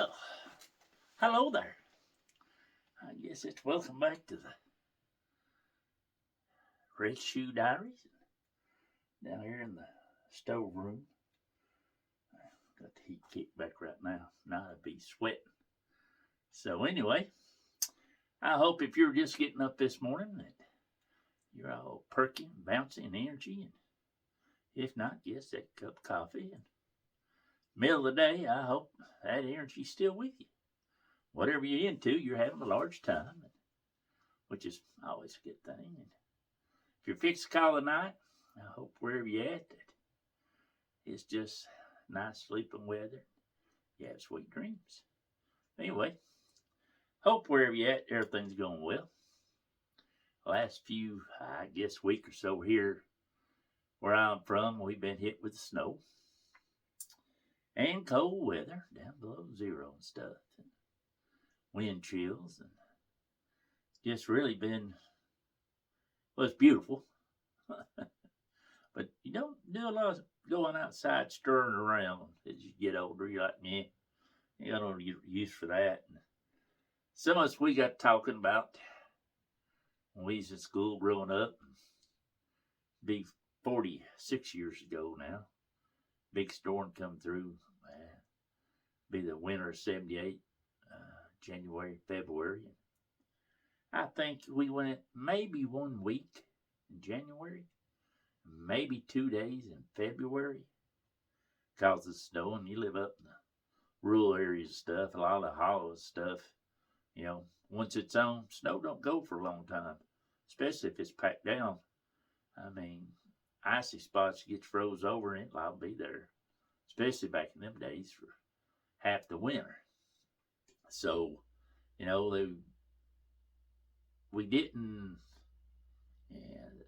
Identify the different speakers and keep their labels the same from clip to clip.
Speaker 1: Well, hello there. I guess it's welcome back to the Red Shoe Diaries down here in the stove room. Got the heat kicked back right now. Now I'd be sweating. So anyway, I hope if you're just getting up this morning that you're all perky and bouncy and energy, and if not, yes, that cup of coffee. And middle of the day, I hope that energy's still with you. Whatever you're into, you're having a large time, which is always a good thing. And if you're fixed to call tonight, I hope wherever you're at that it's just nice sleeping weather. You have sweet dreams. Anyway, hope wherever you're at, everything's going well. Last few, I guess, week or so here where I'm from, we've been hit with snow and cold weather down below zero and stuff, and wind chills, and just really been, well, it's beautiful. But you don't do a lot of going outside stirring around as you get older. You're like, yeah, you got no use for that. And some of us, we got talking about when we was in school growing up, be 46 years ago now. Big storm come through, be the winter of 78, January, February. I think we went maybe 1 week in January, maybe 2 days in February, because of snow. And you live up in the rural areas and stuff, a lot of the hollow stuff, once it's on, snow don't go for a long time, especially if it's packed down. I mean, icy spots gets froze over and it'll be there, especially back in them days for half the winter. So, we didn't, and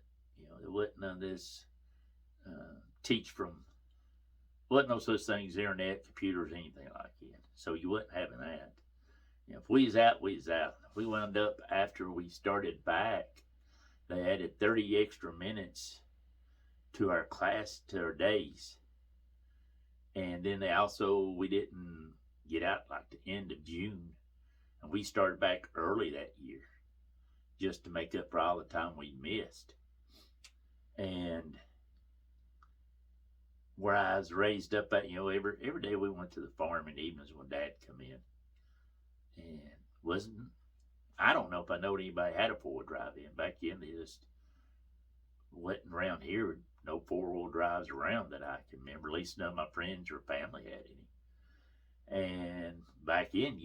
Speaker 1: there wasn't none of this teach from, wasn't no such thing as internet, computers, anything like that. So you wasn't having that. If we was out, we was out. If we wound up after we started back, they added 30 extra minutes to our class, to our days. And then we didn't get out like the end of June. And we started back early that year just to make up for all the time we missed. And where I was raised up at, every day we went to the farm in the evenings when Dad come in. And I don't know if I know anybody had a 4-wheel drive in. Back then, they just wasn't around here, no 4-wheel drives around that I can remember. At least none of my friends or family had any. And back then,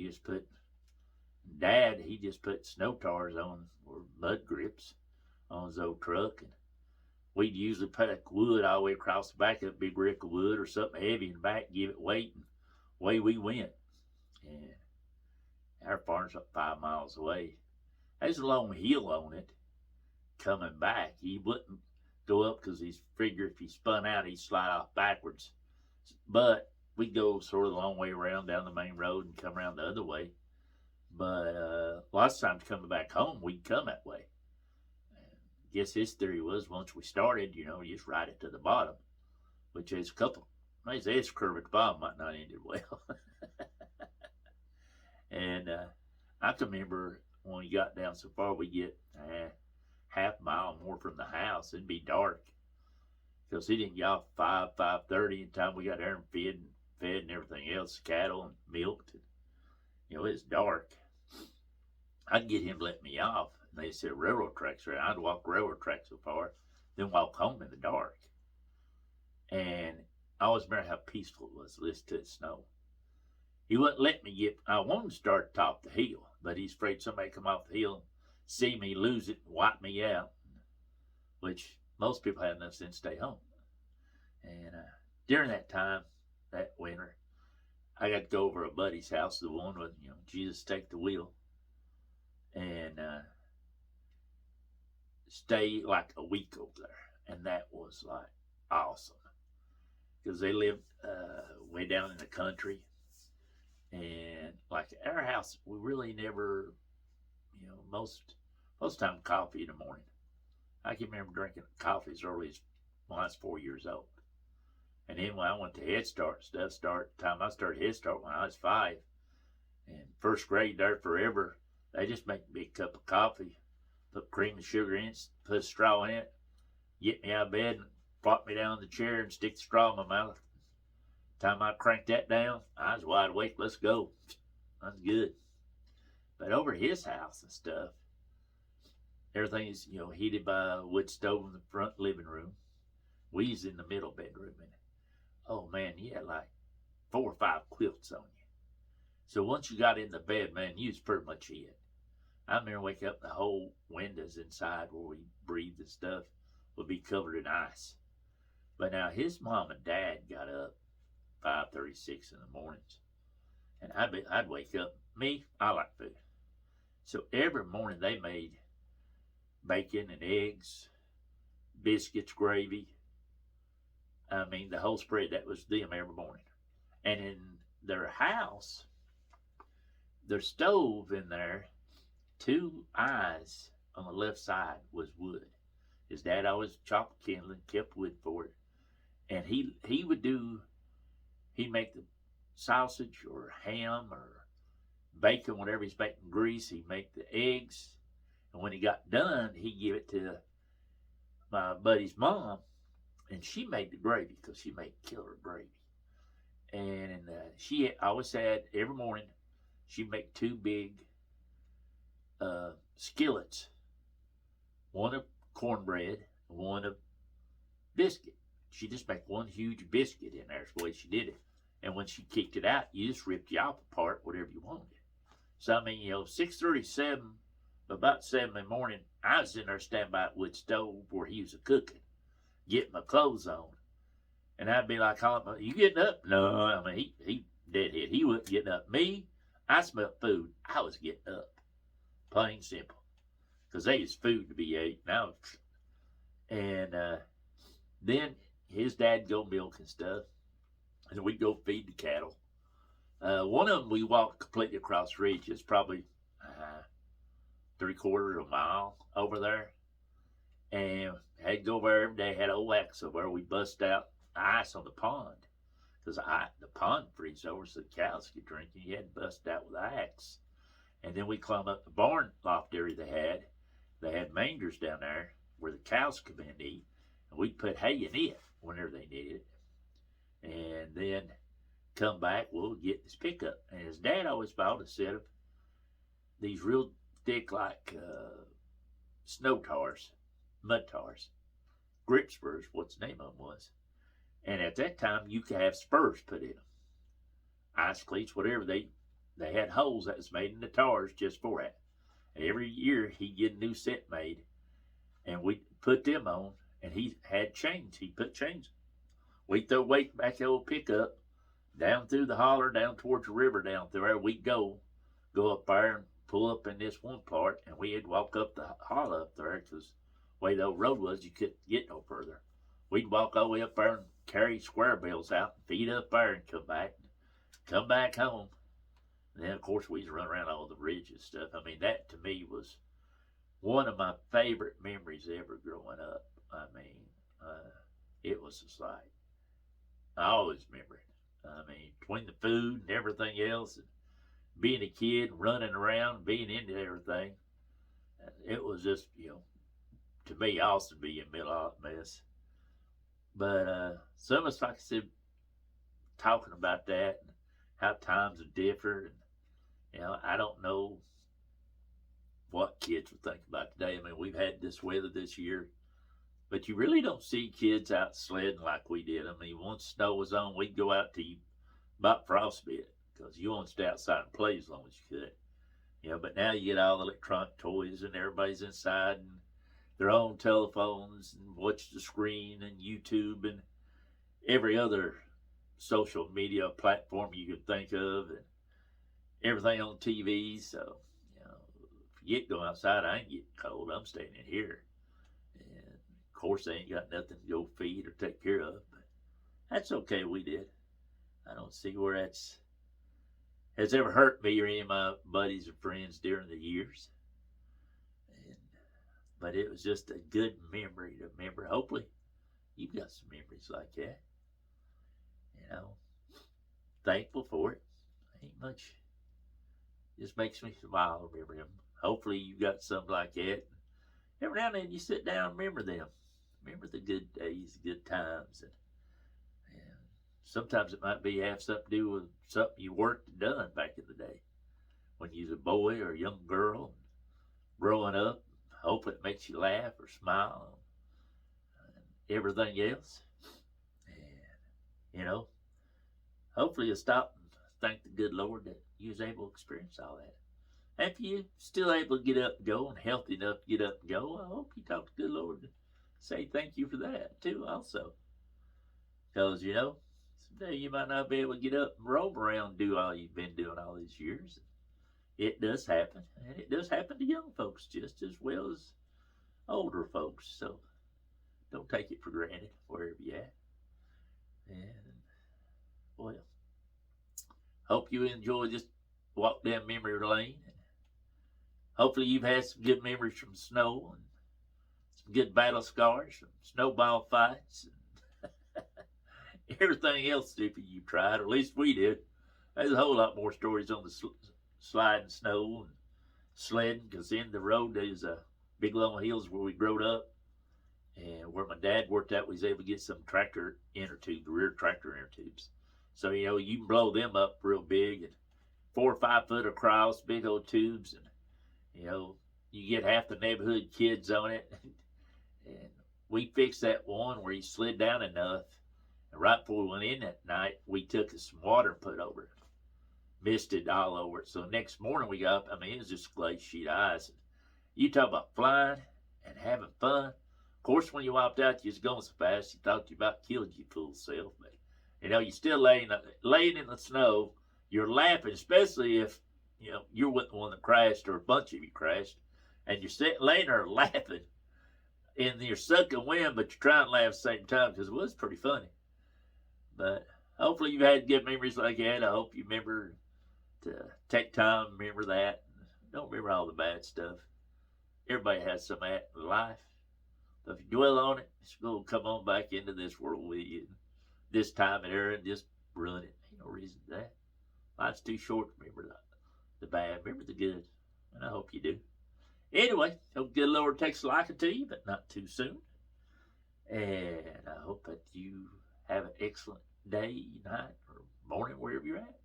Speaker 1: Dad, he just put snow tires on, or mud grips on his old truck. And we'd usually put wood all the way across the back of a big brick of wood or something heavy in the back, give it weight, and away we went. And our farm's up 5 miles away. There's a long hill on it coming back. He wouldn't go up because he figured if he spun out, he'd slide off backwards. But we'd go sort of the long way around down the main road and come around the other way. But lots of times coming back home, we'd come that way. I guess his theory was once we started, you just ride it to the bottom, which is there's an S-curve at the bottom, might not end it well. And I can remember when we got down so far, we get half a mile more from the house, it'd be dark. Because he didn't get off 5:30 in time we got there and fed and everything else, cattle and milked. And, it's dark. I'd get him to let me off. And they said railroad tracks right. I'd walk railroad tracks so far, then walk home in the dark. And I always remember how peaceful it was to listen to it snow. He wouldn't let me I wanted to start at the top of the hill, but he's afraid somebody come off the hill, see me lose it, and wipe me out, which most people have enough sense to stay home. And during that time, that winter, I got to go over a buddy's house, the one with, Jesus take the wheel, and stay like a week over there. And that was like awesome, because they lived way down in the country. And like our house, we really never, most time coffee in the morning. I can remember drinking coffee as early as when I was 4 years old. And then when I went to Head Start, time I started Head Start when I was 5, In first grade there forever, they just make a big cup of coffee, put cream and sugar in it, put a straw in it, get me out of bed and plop me down in the chair and stick the straw in my mouth. Time I cranked that down, I was wide awake. Let's go. That's good. But over his house and stuff, everything is, heated by a wood stove in the front living room. We was in the middle bedroom. And oh man, you had like 4 or 5 quilts on you. So once you got in the bed, man, you was pretty much it. I remember waking up, the whole windows inside where we breathed and stuff would be covered in ice. But now his mom and dad got up 5:36 in the mornings, and I'd wake up. Me, I like food, so every morning they made bacon and eggs, biscuits, gravy. I mean, the whole spread. That was them every morning. And in their house, their stove in there, 2 eyes on the left side was wood. His dad always chopped kindling, kept wood for it. And he'd make the sausage or ham or bacon, whatever he's making grease. He'd make the eggs. And when he got done, he'd give it to my buddy's mom, and she made the gravy because she made killer gravy. And she always had, every morning, she'd make 2 big skillets, one of cornbread, one of biscuit. She just make one huge biscuit in there. That's the way she did it. And when she kicked it out, you just ripped you off apart, whatever you wanted. So, I mean, 6:37, about 7 in the morning, I was in there standing by the wood stove where he was cooking, getting my clothes on. And I'd be like, you getting up? No, I mean, he deadhead. He wasn't getting up. Me, I smelled food. I was getting up. Plain and simple. Because there was food to be ate. Now, and then his dad go milk and stuff. And we'd go feed the cattle. One of them, we walked completely across the ridge. It's probably 3/4 of a mile over there. And had to go over there every day. Had old axe over there. We bust out ice on the pond. Because the pond freezed over so the cows could drink. And you had to bust out with the axe. And then we climbed up the barn loft area they had. They had mangers down there where the cows come in and eat. And we'd put hay in it whenever they needed it. And then come back, we'll get this pickup. And his dad always bought a set of these real thick, like snow tires, mud tires, grip spurs, what's the name of them was. And at that time, you could have spurs put in them. Ice cleats, whatever. They had holes that was made in the tires just for that. And every year, he'd get a new set made. And we'd put them on. And he had chains. He put chains. We'd throw weight back the old pickup, down through the holler, down towards the river, down through there. We'd go up there and pull up in this one part, and we had to walk up the holler up there because the way the old road was, you couldn't get no further. We'd walk all the way up there and carry square bales out and feed up there and come back home. And then, of course, we used to run around all the ridges and stuff. I mean, that to me was one of my favorite memories ever growing up. I mean, it was a sight. I always remember it. I mean, between the food and everything else, and being a kid, running around, being into everything, it was just, to me, awesome being in middle of that mess. But some of us, like I said, talking about that and how times are different. And, I don't know what kids would think about today. I mean, we've had this weather this year. But you really don't see kids out sledding like we did. I mean, once snow was on, we'd go out to about frostbite because you wanted to stay outside and play as long as you could. But now you get all the electronic toys and everybody's inside and their own telephones and watch the screen and YouTube and every other social media platform you could think of and everything on TV. So, forget going outside. I ain't getting cold. I'm staying in here. Of course, they ain't got nothing to go feed or take care of, but that's okay. We did. I don't see where has ever hurt me or any of my buddies or friends during the years. But it was just a good memory to remember. Hopefully, you've got some memories like that. Thankful for it. Ain't much Just makes me smile to remember them. Hopefully you got something like that. Every now and then you sit down and remember them. Remember the good days, the good times. And sometimes it might be have something to do with something you worked and done back in the day. When you was a boy or a young girl growing up. Hopefully it makes you laugh or smile and everything else. And, hopefully you'll stop and thank the good Lord that you was able to experience all that. And if you still able to get up and go and healthy enough to get up and go, I hope you talk to the good Lord and say thank you for that too also. Because, someday you might not be able to get up and roam around and do all you've been doing all these years. It does happen. And it does happen to young folks just as well as older folks. So don't take it for granted wherever you at. And, well, hope you enjoy this walk down memory lane. Hopefully you've had some good memories from snow and some good battle scars, some snowball fights, and everything else stupid you tried, or at least we did. There's a whole lot more stories on the sliding snow and sledding, because in the road there's a big long hills where we growed up, and where my dad worked out, we was able to get some tractor inner tubes, rear tractor inner tubes. So you can blow them up real big, and 4 or 5 foot across, big old tubes, and you get half the neighborhood kids on it. And we fixed that one where he slid down enough, and right before we went in that night, we took some water and put over it. Misted all over it. So next morning we got up, it was just a glaze sheet of ice. You talk about flying and having fun. Of course, when you walked out, you was going so fast, you thought you about killed your fool self. But, you're still laying in the snow. You're laughing, especially if, you're with the one that crashed or a bunch of you crashed. And you're laying there laughing. And you're sucking wind, but you're trying to laugh at the same time because it was pretty funny. But hopefully you've had good memories like that. I hope you remember to take time, remember that. Don't remember all the bad stuff. Everybody has some of that in life. But if you dwell on it, it's going to come on back into this world with you. This time and era and just ruin it. Ain't no reason for that. Life's too short to remember the bad. Remember the good. And I hope you do. Anyway, hope the good Lord takes a liking to you, but not too soon. And I hope that you have an excellent day, night, or morning, wherever you're at.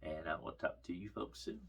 Speaker 1: And I will talk to you folks soon.